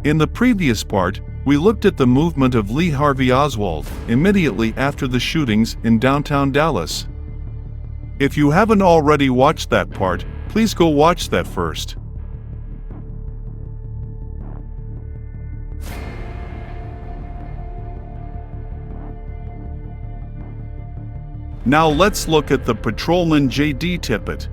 In the previous part, we looked at the movement of Lee Harvey Oswald immediately after the shootings in downtown Dallas. If you haven't already watched that part, please go watch that first. Now let's look at the patrolman J.D. Tippit.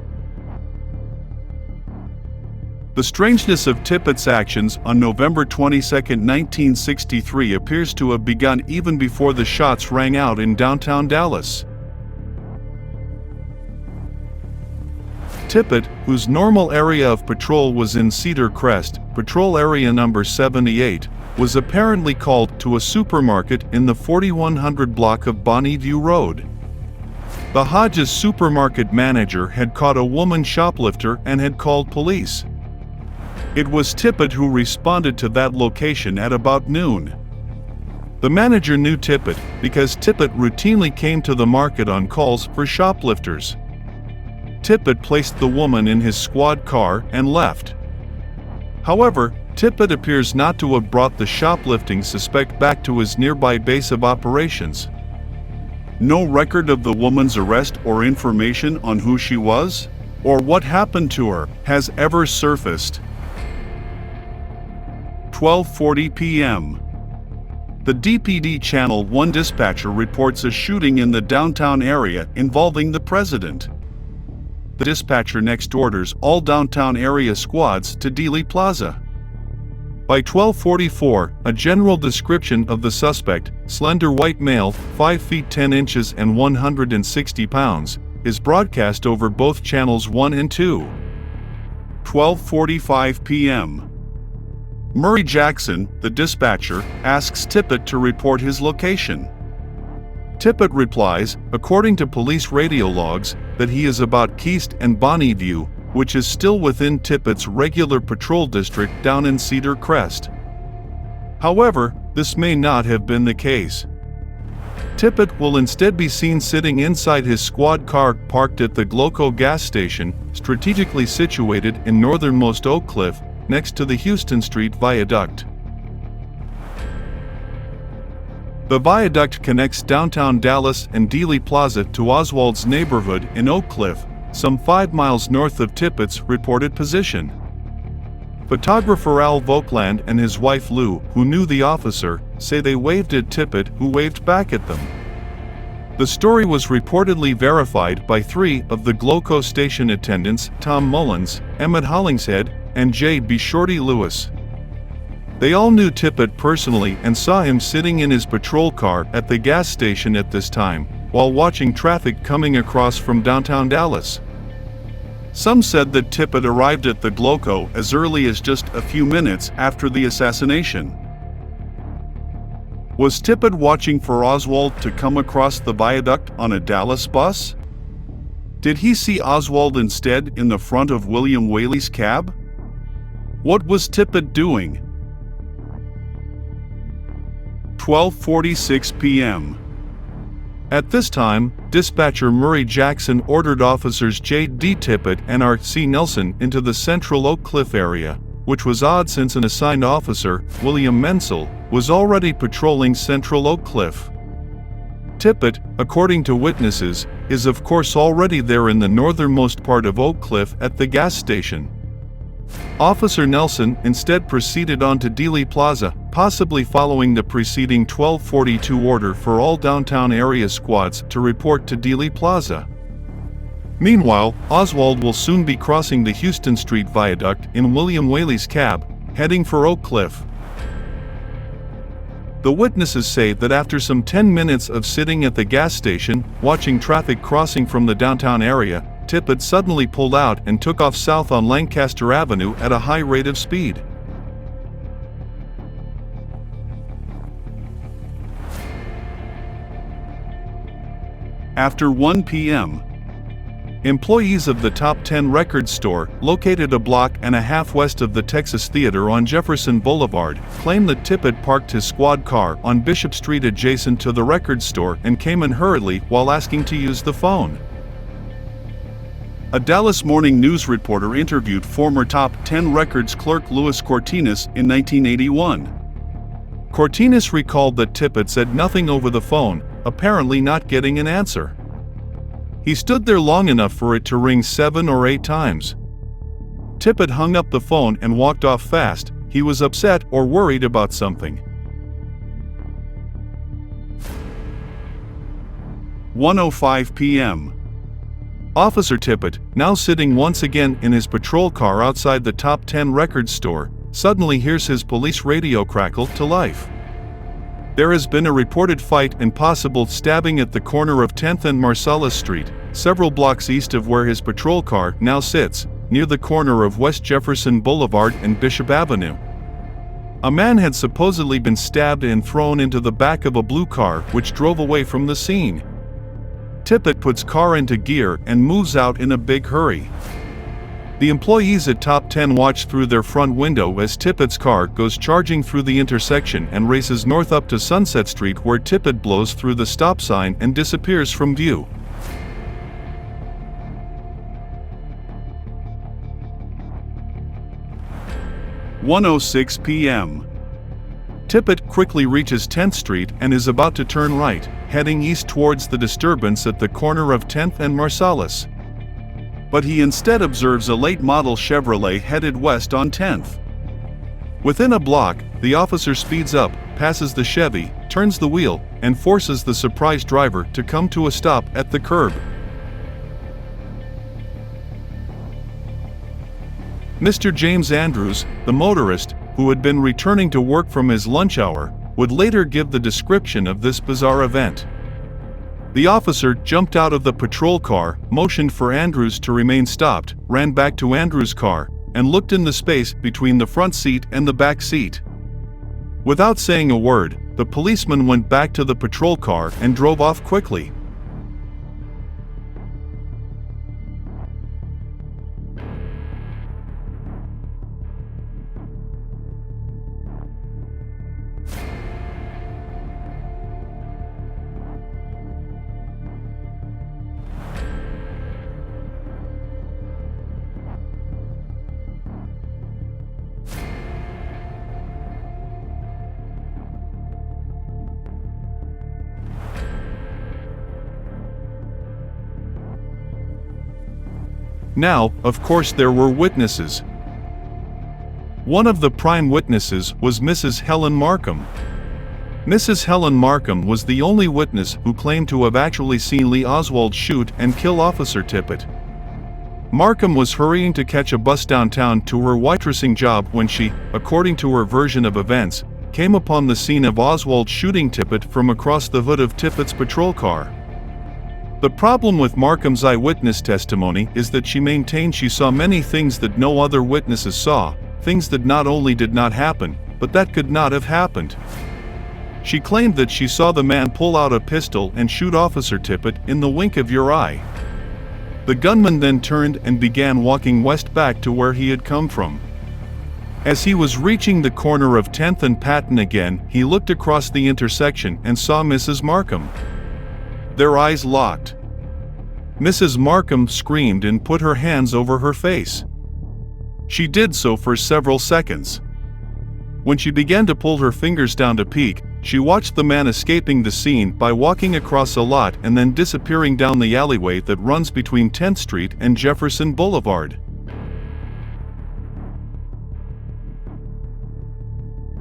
The strangeness of Tippit's actions on November 22, 1963 appears to have begun even before the shots rang out in downtown Dallas. Tippit, whose normal area of patrol was in Cedar Crest, patrol area number 78, was apparently called to a supermarket in the 4100 block of Bonneview Road. The Hodges supermarket manager had caught a woman shoplifter and had called police. It was Tippit who responded to that location at about noon. The manager knew Tippit because Tippit routinely came to the market on calls for shoplifters. Tippit placed the woman in his squad car and left. However, Tippit appears not to have brought the shoplifting suspect back to his nearby base of operations. No record of the woman's arrest or information on who she was, or what happened to her, has ever surfaced. 12:40 p.m. The DPD Channel 1 dispatcher reports a shooting in the downtown area involving the president. The dispatcher next orders all downtown area squads to Dealey Plaza. By 12:44, a general description of the suspect, slender white male, 5 feet 10 inches and 160 pounds, is broadcast over both channels 1 and 2. 12:45 p.m. Murray Jackson, the dispatcher, asks Tippit to report his location. Tippit replies, according to police radio logs, that he is about Keast and Bonneview, which is still within Tippit's regular patrol district down in Cedar Crest. However, this may not have been the case. Tippit will instead be seen sitting inside his squad car parked at the Gloco gas station, strategically situated in northernmost Oak Cliff, next to the Houston Street Viaduct. The viaduct connects downtown Dallas and Dealey Plaza to Oswald's neighborhood in Oak Cliff, some 5 miles north of Tippit's reported position. Photographer Al Vogtland and his wife Lou, who knew the officer, say they waved at Tippit, who waved back at them. The story was reportedly verified by 3 of the Gloco station attendants, Tom Mullins, Emmett Hollingshead, and J.B. Shorty Lewis. They all knew Tippit personally and saw him sitting in his patrol car at the gas station at this time, while watching traffic coming across from downtown Dallas. Some said that Tippit arrived at the Gloco as early as just a few minutes after the assassination. Was Tippit watching for Oswald to come across the viaduct on a Dallas bus? Did he see Oswald instead in the front of William Whaley's cab? What was Tippit doing? 12:46 p.m. At this time, dispatcher Murray Jackson ordered officers J.D. Tippit and R.C. Nelson into the central Oak Cliff area, which was odd since an assigned officer, William Menzel, was already patrolling central Oak Cliff. Tippit, according to witnesses, is of course already there in the northernmost part of Oak Cliff at the gas station. Officer Nelson instead proceeded on to Dealey Plaza, possibly following the preceding 12:42 order for all downtown area squads to report to Dealey Plaza. Meanwhile, Oswald will soon be crossing the Houston Street Viaduct in William Whaley's cab, heading for Oak Cliff. The witnesses say that after some 10 minutes of sitting at the gas station, watching traffic crossing from the downtown area, Tippit suddenly pulled out and took off south on Lancaster Avenue at a high rate of speed. After 1 p.m., employees of the Top 10 Records store, located a block and a half west of the Texas Theater on Jefferson Boulevard, claim that Tippit parked his squad car on Bishop Street adjacent to the record store and came in hurriedly while asking to use the phone. A Dallas Morning News reporter interviewed former Top 10 Records clerk Louis Cortines in 1981. Cortines recalled that Tippit said nothing over the phone, apparently not getting an answer. He stood there long enough for it to ring 7 or 8 times. Tippit hung up the phone and walked off fast. He was upset or worried about something. 1:05 p.m. Officer Tippit, now sitting once again in his patrol car outside the Top 10 Records store, suddenly hears his police radio crackle to life. There has been a reported fight and possible stabbing at the corner of 10th and Marcellus Street, several blocks east of where his patrol car now sits, near the corner of West Jefferson Boulevard and Bishop Avenue. A man had supposedly been stabbed and thrown into the back of a blue car which drove away from the scene. Tippit puts car into gear and moves out in a big hurry. The employees at Top 10 watch through their front window as Tippit's car goes charging through the intersection and races north up to Sunset Street, where Tippit blows through the stop sign and disappears from view. "1:06 p.m. Tippit quickly reaches 10th Street and is about to turn right, heading east towards the disturbance at the corner of 10th and Marcellus. But he instead observes a late-model Chevrolet headed west on 10th. Within a block, the officer speeds up, passes the Chevy, turns the wheel, and forces the surprised driver to come to a stop at the curb. Mr. James Andrews, the motorist, who had been returning to work from his lunch hour, would later give the description of this bizarre event. The officer jumped out of the patrol car, motioned for Andrews to remain stopped, ran back to Andrews' car, and looked in the space between the front seat and the back seat. Without saying a word, the policeman went back to the patrol car and drove off quickly. Now, of course, there were witnesses. One of the prime witnesses was Mrs. Helen Markham. Mrs. Helen Markham was the only witness who claimed to have actually seen Lee Oswald shoot and kill Officer Tippit. Markham was hurrying to catch a bus downtown to her waitressing job when she, according to her version of events, came upon the scene of Oswald shooting Tippit from across the hood of Tippit's patrol car. The problem with Markham's eyewitness testimony is that she maintained she saw many things that no other witnesses saw, things that not only did not happen, but that could not have happened. She claimed that she saw the man pull out a pistol and shoot Officer Tippit in the wink of your eye. The gunman then turned and began walking west back to where he had come from. As he was reaching the corner of 10th and Patton again, he looked across the intersection and saw Mrs. Markham. Their eyes locked. Mrs. Markham screamed and put her hands over her face. She did so for several seconds. When she began to pull her fingers down to peek, she watched the man escaping the scene by walking across a lot and then disappearing down the alleyway that runs between 10th Street and Jefferson Boulevard.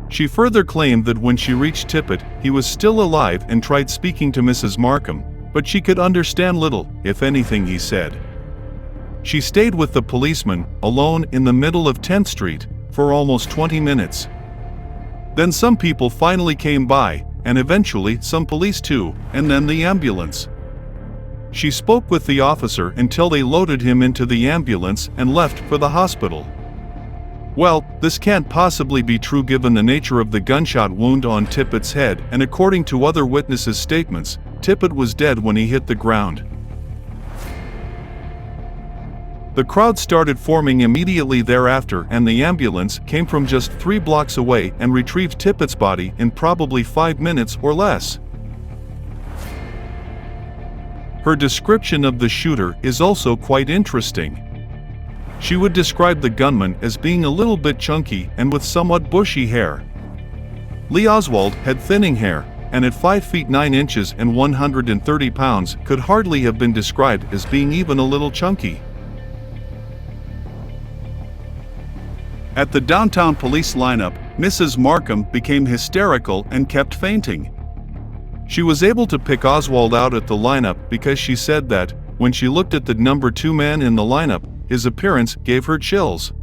She further claimed that when she reached Tippit, he was still alive and tried speaking to Mrs. Markham, but she could understand little, if anything, he said. She stayed with the policeman, alone in the middle of 10th Street, for almost 20 minutes. Then some people finally came by, and eventually some police too, and then the ambulance. She spoke with the officer until they loaded him into the ambulance and left for the hospital. Well, this can't possibly be true given the nature of the gunshot wound on Tippit's head, and according to other witnesses' statements, Tippit was dead when he hit the ground. The crowd started forming immediately thereafter, and the ambulance came from just 3 blocks away and retrieved Tippit's body in probably 5 minutes or less. Her description of the shooter is also quite interesting. She would describe the gunman as being a little bit chunky and with somewhat bushy hair. Lee Oswald had thinning hair, and at 5 feet 9 inches and 130 pounds could hardly have been described as being even a little chunky. At the downtown police lineup, Mrs. Markham became hysterical and kept fainting. She was able to pick Oswald out at the lineup because she said that, when she looked at the number 2 man in the lineup, his appearance gave her chills.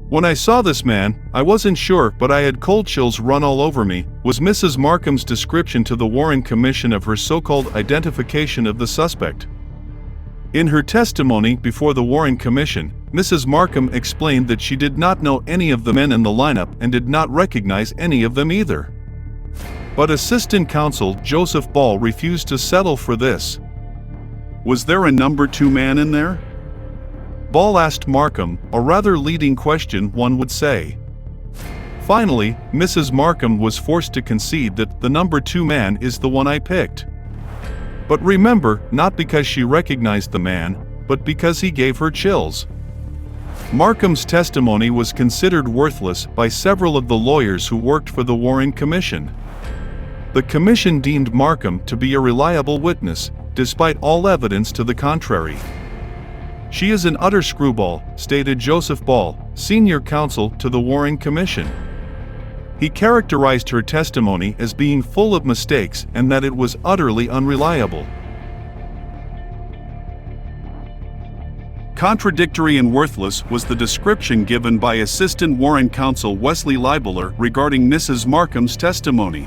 "When I saw this man, I wasn't sure, but I had cold chills run all over me," was Mrs. Markham's description to the Warren Commission of her so-called identification of the suspect. In her testimony before the Warren Commission, Mrs. Markham explained that she did not know any of the men in the lineup and did not recognize any of them either. But Assistant Counsel Joseph Ball refused to settle for this. "Was there a number 2 man in there?" Ball asked Markham, a rather leading question one would say. Finally, Mrs. Markham was forced to concede that the number 2 man is the one I picked. But remember, not because she recognized the man, but because he gave her chills. Markham's testimony was considered worthless by several of the lawyers who worked for the Warren Commission. The commission deemed Markham to be a reliable witness, despite all evidence to the contrary. "She is an utter screwball," stated Joseph Ball, senior counsel to the Warren Commission. He characterized her testimony as being full of mistakes and that it was utterly unreliable. Contradictory and worthless was the description given by Assistant Warren Counsel Wesley Leibeler regarding Mrs. Markham's testimony.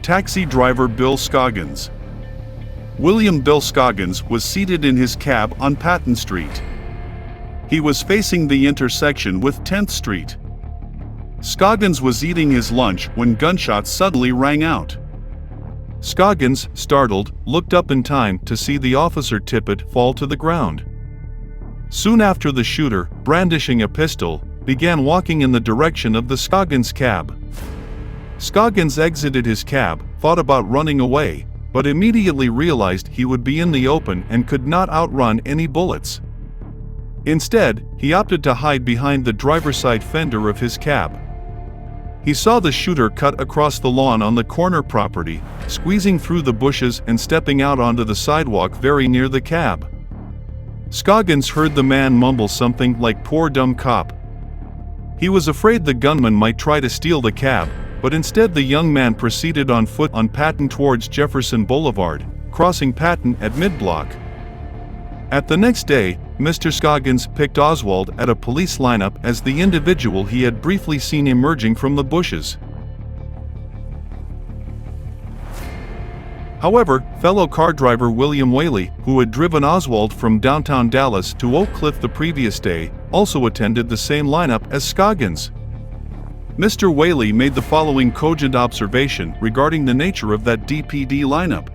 Taxi driver Bill Scoggins. William Bill Scoggins was seated in his cab on Patton Street. He was facing the intersection with 10th Street. Scoggins was eating his lunch when gunshots suddenly rang out. Scoggins, startled, looked up in time to see the officer Tippit fall to the ground. Soon after, the shooter, brandishing a pistol, began walking in the direction of the Scoggins cab. Scoggins exited his cab, thought about running away, but immediately realized he would be in the open and could not outrun any bullets. Instead, he opted to hide behind the driver's side fender of his cab. He saw the shooter cut across the lawn on the corner property, squeezing through the bushes and stepping out onto the sidewalk very near the cab. Scoggins heard the man mumble something like "poor dumb cop." He was afraid the gunman might try to steal the cab, but instead the young man proceeded on foot on Patton towards Jefferson Boulevard, crossing Patton at mid-block. At the next day, Mr. Scoggins picked Oswald at a police lineup as the individual he had briefly seen emerging from the bushes. However, fellow car driver William Whaley, who had driven Oswald from downtown Dallas to Oak Cliff the previous day, also attended the same lineup as Scoggins. Mr. Whaley made the following cogent observation regarding the nature of that DPD lineup.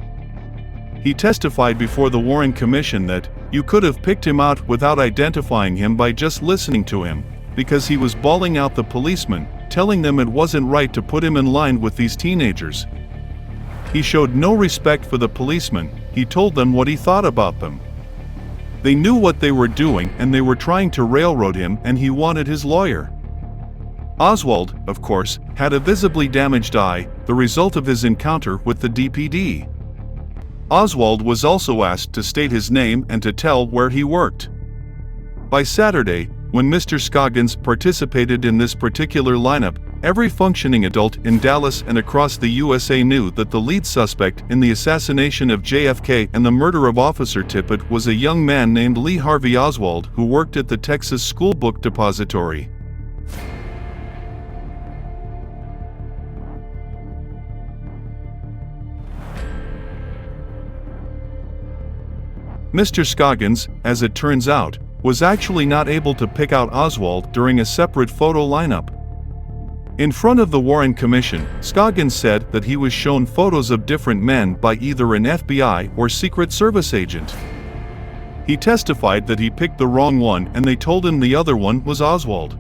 He testified before the Warren Commission that, "You could have picked him out without identifying him by just listening to him, because he was bawling out the policemen, telling them it wasn't right to put him in line with these teenagers. He showed no respect for the policemen, he told them what he thought about them. They knew what they were doing and they were trying to railroad him and he wanted his lawyer." Oswald, of course, had a visibly damaged eye, the result of his encounter with the DPD. Oswald was also asked to state his name and to tell where he worked. By Saturday, when Mr. Scoggins participated in this particular lineup, every functioning adult in Dallas and across the USA knew that the lead suspect in the assassination of JFK and the murder of Officer Tippit was a young man named Lee Harvey Oswald who worked at the Texas School Book Depository. Mr. Scoggins, as it turns out, was actually not able to pick out Oswald during a separate photo lineup. In front of the Warren Commission, Scoggins said that he was shown photos of different men by either an FBI or Secret Service agent. He testified that he picked the wrong one and they told him the other one was Oswald.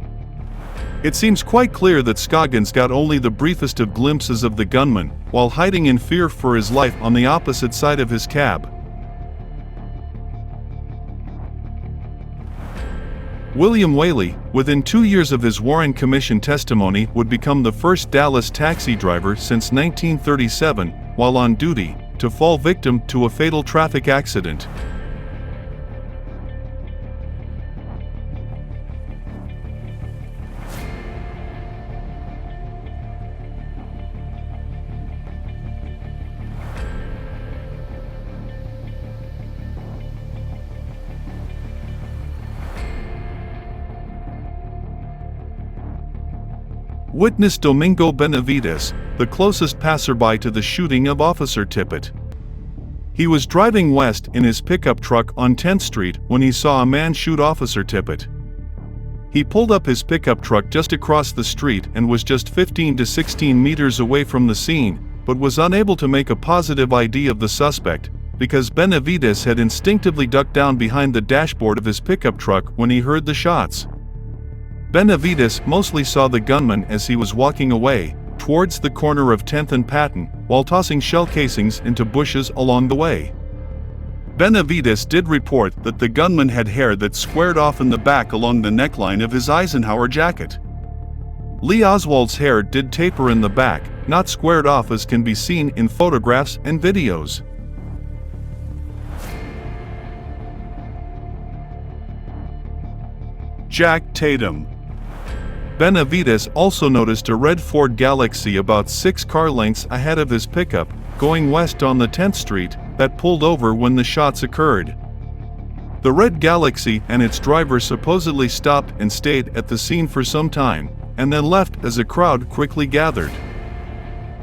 It seems quite clear that Scoggins got only the briefest of glimpses of the gunman, while hiding in fear for his life on the opposite side of his cab. William Whaley, within 2 years of his Warren Commission testimony, would become the first Dallas taxi driver since 1937, while on duty, to fall victim to a fatal traffic accident. Witness Domingo Benavides, the closest passerby to the shooting of Officer Tippit. He was driving west in his pickup truck on 10th Street when he saw a man shoot Officer Tippit. He pulled up his pickup truck just across the street and was just 15 to 16 meters away from the scene, but was unable to make a positive ID of the suspect, because Benavides had instinctively ducked down behind the dashboard of his pickup truck when he heard the shots. Benavides mostly saw the gunman as he was walking away, towards the corner of 10th and Patton, while tossing shell casings into bushes along the way. Benavides did report that the gunman had hair that squared off in the back along the neckline of his Eisenhower jacket. Lee Oswald's hair did taper in the back, not squared off as can be seen in photographs and videos. Jack Tatum. Benavides also noticed a red Ford Galaxy about 6 car lengths ahead of his pickup, going west on the 10th Street, that pulled over when the shots occurred. The red Galaxy and its driver supposedly stopped and stayed at the scene for some time, and then left as a crowd quickly gathered.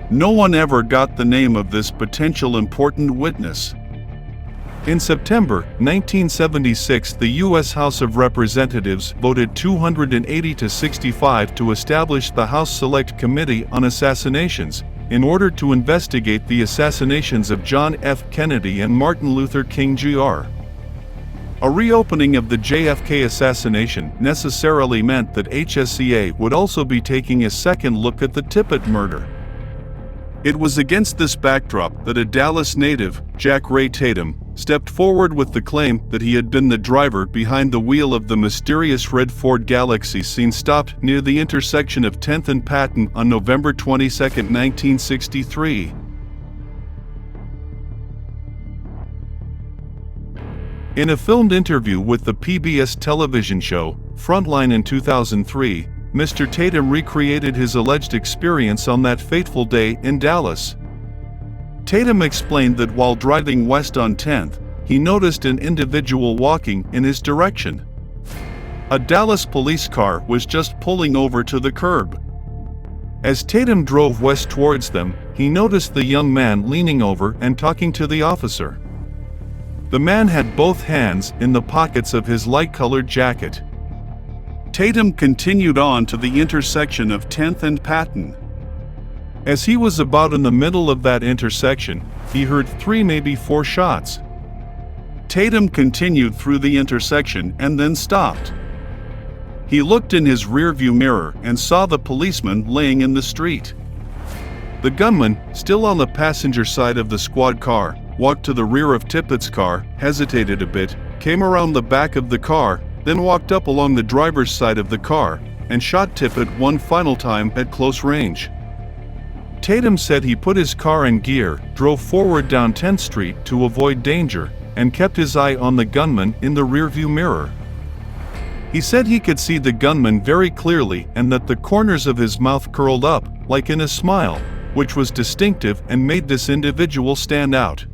No one ever got the name of this potential important witness. In September 1976, the U.S. House of Representatives voted 280 to 65 to establish the House Select Committee on Assassinations, in order to investigate the assassinations of John F. Kennedy and Martin Luther King Jr. A reopening of the JFK assassination necessarily meant that HSCA would also be taking a second look at the Tippit murder. It was against this backdrop that a Dallas native, Jack Ray Tatum, stepped forward with the claim that he had been the driver behind the wheel of the mysterious red Ford Galaxy seen stopped near the intersection of 10th and Patton on November 22, 1963. In a filmed interview with the PBS television show, Frontline in 2003, Mr. Tatum recreated his alleged experience on that fateful day in Dallas. Tatum explained that while driving west on 10th, he noticed an individual walking in his direction. A Dallas police car was just pulling over to the curb. As Tatum drove west towards them, he noticed the young man leaning over and talking to the officer. The man had both hands in the pockets of his light-colored jacket. Tatum continued on to the intersection of 10th and Patton. As he was about in the middle of that intersection, he heard 3, maybe 4 shots. Tatum continued through the intersection and then stopped. He looked in his rearview mirror and saw the policeman laying in the street. The gunman, still on the passenger side of the squad car, walked to the rear of Tippit's car, hesitated a bit, came around the back of the car, then walked up along the driver's side of the car, and shot Tippit one final time at close range. Tatum said he put his car in gear, drove forward down 10th Street to avoid danger, and kept his eye on the gunman in the rearview mirror. He said he could see the gunman very clearly and that the corners of his mouth curled up, like in a smile, which was distinctive and made this individual stand out.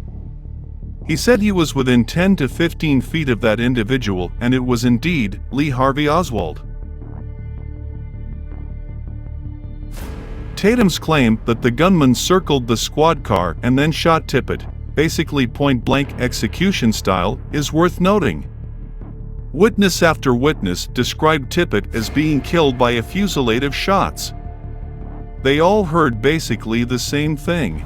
He said he was within 10 to 15 feet of that individual, and it was indeed Lee Harvey Oswald. Tatum's claim that the gunman circled the squad car and then shot Tippit, basically point-blank execution style, is worth noting. Witness after witness described Tippit as being killed by a fusillade of shots. They all heard basically the same thing.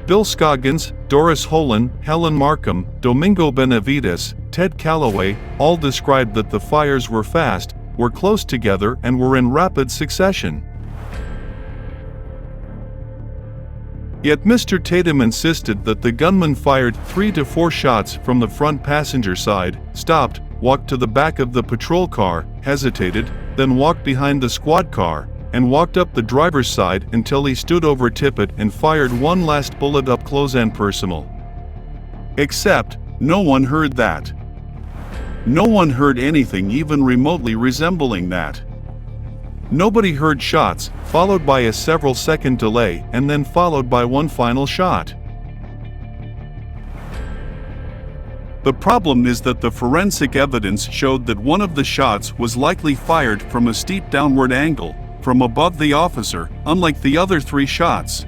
Bill Scoggins, Doris Holan, Helen Markham, Domingo Benavides, Ted Calloway all described that the fires were fast, were close together and were in rapid succession. Yet Mr. Tatum insisted that the gunman fired 3 to 4 shots from the front passenger side, stopped, walked to the back of the patrol car, hesitated, then walked behind the squad car, and walked up the driver's side until he stood over Tippit and fired one last bullet up close and personal. Except, no one heard that. No one heard anything even remotely resembling that. Nobody heard shots, followed by a several-second delay, and then followed by one final shot. The problem is that the forensic evidence showed that one of the shots was likely fired from a steep downward angle, from above the officer, unlike the other 3 shots.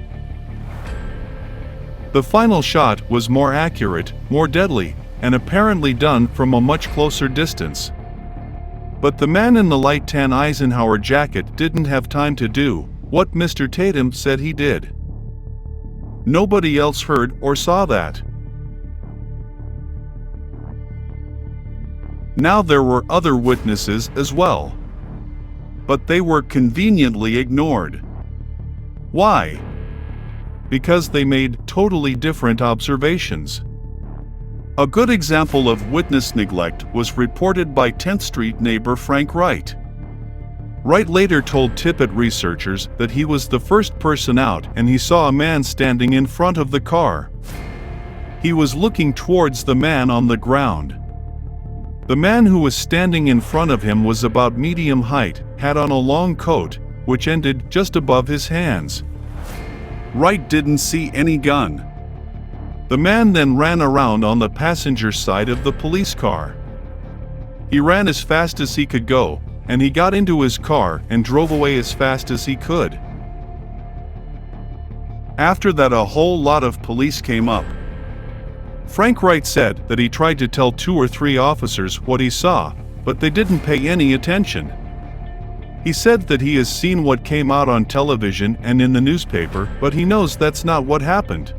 The final shot was more accurate, more deadly, and apparently done from a much closer distance. But the man in the light tan Eisenhower jacket didn't have time to do what Mr. Tatum said he did. Nobody else heard or saw that. Now there were other witnesses as well. But they were conveniently ignored. Why? Because they made totally different observations. A good example of witness neglect was reported by 10th Street neighbor Frank Wright. Wright later told Tippit researchers that he was the first person out and he saw a man standing in front of the car. He was looking towards the man on the ground. The man who was standing in front of him was about medium height, had on a long coat, which ended just above his hands. Wright didn't see any gun. The man then ran around on the passenger side of the police car. He ran as fast as he could go, and he got into his car and drove away as fast as he could. After that, a whole lot of police came up. Frank Wright said that he tried to tell 2 or 3 officers what he saw, but they didn't pay any attention. He said that he has seen what came out on television and in the newspaper, but he knows that's not what happened.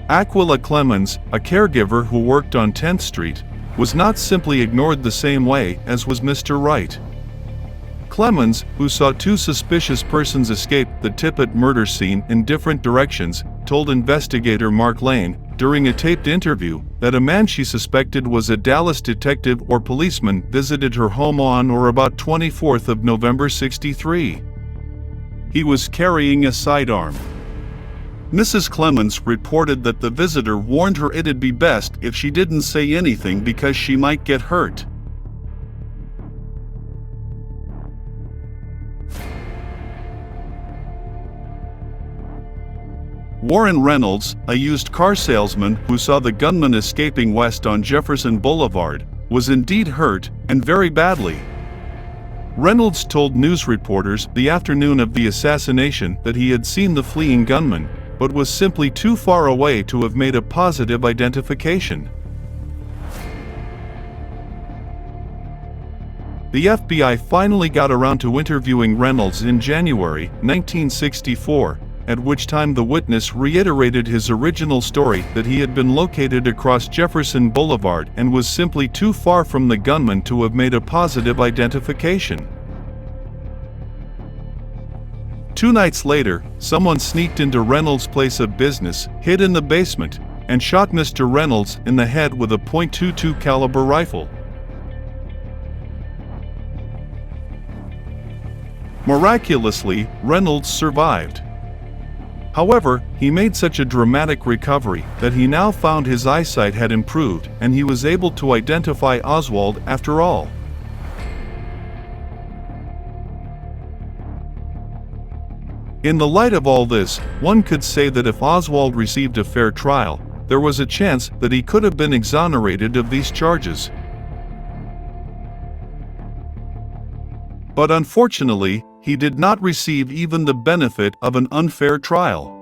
Aquila Clemens, a caregiver who worked on 10th Street, was not simply ignored the same way as was Mr. Wright. Clemens, who saw 2 suspicious persons escape the Tippit murder scene in different directions, told investigator Mark Lane, during a taped interview, that a man she suspected was a Dallas detective or policeman visited her home on or about 24th of November '63. He was carrying a sidearm. Mrs. Clemens reported that the visitor warned her it'd be best if she didn't say anything because she might get hurt. Warren Reynolds, a used car salesman who saw the gunman escaping west on Jefferson Boulevard, was indeed hurt, and very badly. Reynolds told news reporters the afternoon of the assassination that he had seen the fleeing gunman, but was simply too far away to have made a positive identification. The FBI finally got around to interviewing Reynolds in January 1964, at which time the witness reiterated his original story that he had been located across Jefferson Boulevard and was simply too far from the gunman to have made a positive identification. 2 nights later, someone sneaked into Reynolds' place of business, hid in the basement, and shot Mr. Reynolds in the head with a .22 caliber rifle. Miraculously, Reynolds survived. However, he made such a dramatic recovery that he now found his eyesight had improved and he was able to identify Oswald after all. In the light of all this, one could say that if Oswald received a fair trial, there was a chance that he could have been exonerated of these charges. But unfortunately, he did not receive even the benefit of an unfair trial.